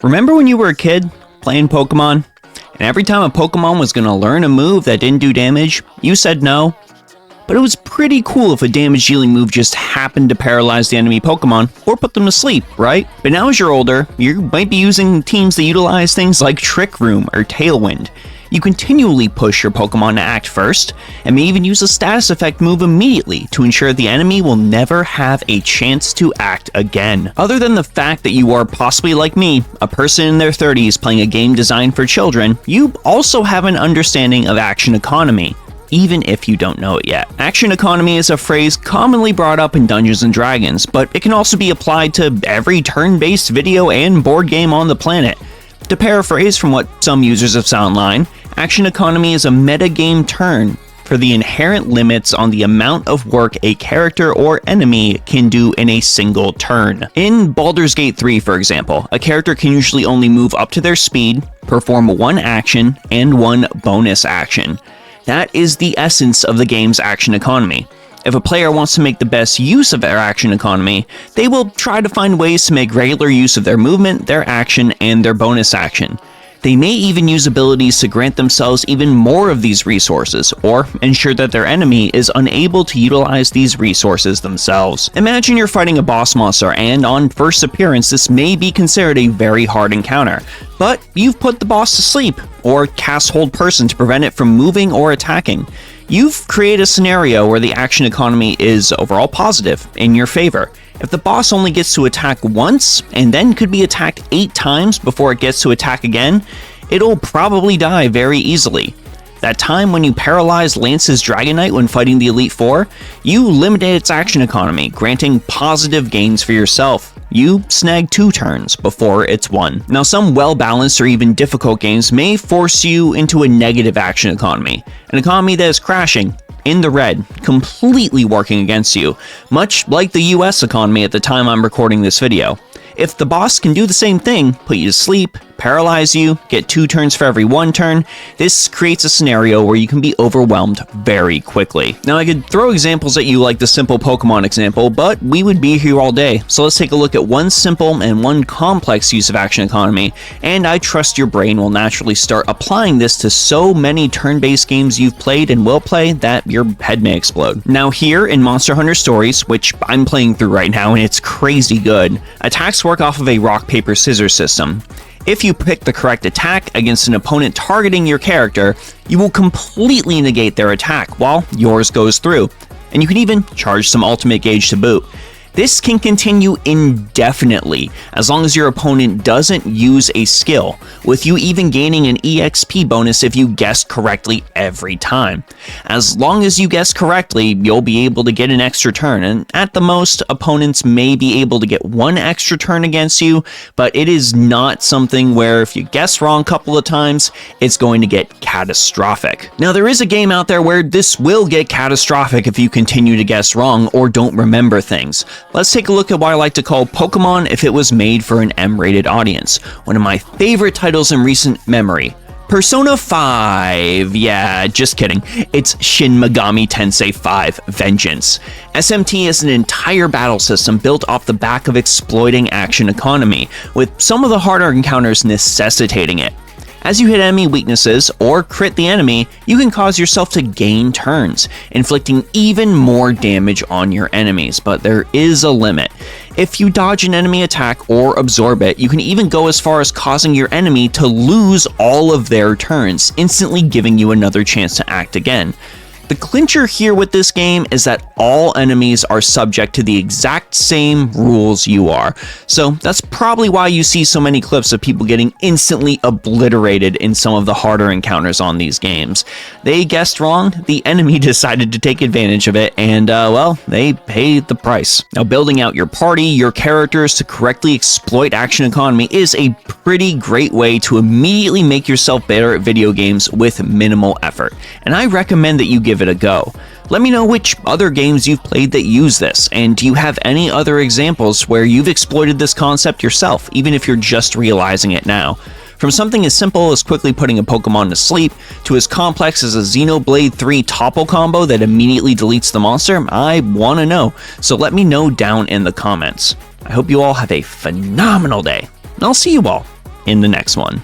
Remember when you were a kid playing Pokemon, and every time a Pokemon was going to learn a move that didn't do damage, you said no? But it was pretty cool if a damage-dealing move just happened to paralyze the enemy Pokemon or put them to sleep, right? But now as you're older, you might be using teams that utilize things like Trick Room or Tailwind. You continually push your Pokemon to act first, and may even use a status effect move immediately to ensure the enemy will never have a chance to act again. Other than the fact that you are possibly like me, a person in their 30s playing a game designed for children, you also have an understanding of action economy, even if you don't know it yet. Action economy is a phrase commonly brought up in Dungeons & Dragons, but it can also be applied to every turn-based video and board game on the planet. To paraphrase from what some users have said online, action economy is a metagame term for the inherent limits on the amount of work a character or enemy can do in a single turn. In Baldur's Gate 3, for example, a character can usually only move up to their speed, perform one action, and one bonus action. That is the essence of the game's action economy. If a player wants to make the best use of their action economy, they will try to find ways to make regular use of their movement, their action, and their bonus action. They may even use abilities to grant themselves even more of these resources, or ensure that their enemy is unable to utilize these resources themselves. Imagine you're fighting a boss monster, and on first appearance this may be considered a very hard encounter, but you've put the boss to sleep, or cast Hold Person to prevent it from moving or attacking. You've created a scenario where the action economy is overall positive, in your favor. If the boss only gets to attack once, and then could be attacked 8 times before it gets to attack again, it'll probably die very easily. That time when you paralyzed Lance's Dragonite when fighting the Elite Four, you limited its action economy, granting positive gains for yourself. You snagged 2 turns before it's 1. Now, some well-balanced or even difficult games may force you into a negative action economy, an economy that is crashing, in the red, completely working against you, much like the US economy at the time I'm recording this video. If the boss can do the same thing, put you to sleep, paralyze you, get 2 turns for every 1 turn, this creates a scenario where you can be overwhelmed very quickly. Now, I could throw examples at you like the simple Pokemon example, but we would be here all day, so let's take a look at one simple and one complex use of action economy, and I trust your brain will naturally start applying this to so many turn-based games you've played and will play that your head may explode. Now, here in Monster Hunter Stories, which I'm playing through right now and it's crazy good, attacks work off of a rock, paper, scissors system. If you pick the correct attack against an opponent targeting your character, you will completely negate their attack while yours goes through, and you can even charge some ultimate gauge to boot. This can continue indefinitely as long as your opponent doesn't use a skill, with you even gaining an EXP bonus if you guess correctly every time. As long as you guess correctly, you'll be able to get an extra turn, and at the most, opponents may be able to get 1 extra turn against you, but it is not something where if you guess wrong a couple of times, it's going to get catastrophic. Now, there is a game out there where this will get catastrophic if you continue to guess wrong or don't remember things. Let's take a look at what I like to call Pokemon if it was made for an M-rated audience. One of my favorite titles in recent memory. Persona 5, yeah, just kidding. It's Shin Megami Tensei 5 Vengeance. SMT is an entire battle system built off the back of exploiting action economy, with some of the harder encounters necessitating it. As you hit enemy weaknesses or crit the enemy, you can cause yourself to gain turns, inflicting even more damage on your enemies, but there is a limit. If you dodge an enemy attack or absorb it, you can even go as far as causing your enemy to lose all of their turns, instantly giving you another chance to act again. The clincher here with this game is that all enemies are subject to the exact same rules you are. So that's probably why you see so many clips of people getting instantly obliterated in some of the harder encounters on these games. They guessed wrong, the enemy decided to take advantage of it, and well, they paid the price. Now, building out your party, your characters to correctly exploit action economy is a pretty great way to immediately make yourself better at video games with minimal effort, and I recommend that you give it a go. Let me know which other games you've played that use this, and do you have any other examples where you've exploited this concept yourself, even if you're just realizing it now. From something as simple as quickly putting a Pokemon to sleep, to as complex as a Xenoblade 3 topple combo that immediately deletes the monster, I want to know, so let me know down in the comments. I hope you all have a phenomenal day, and I'll see you all in the next one.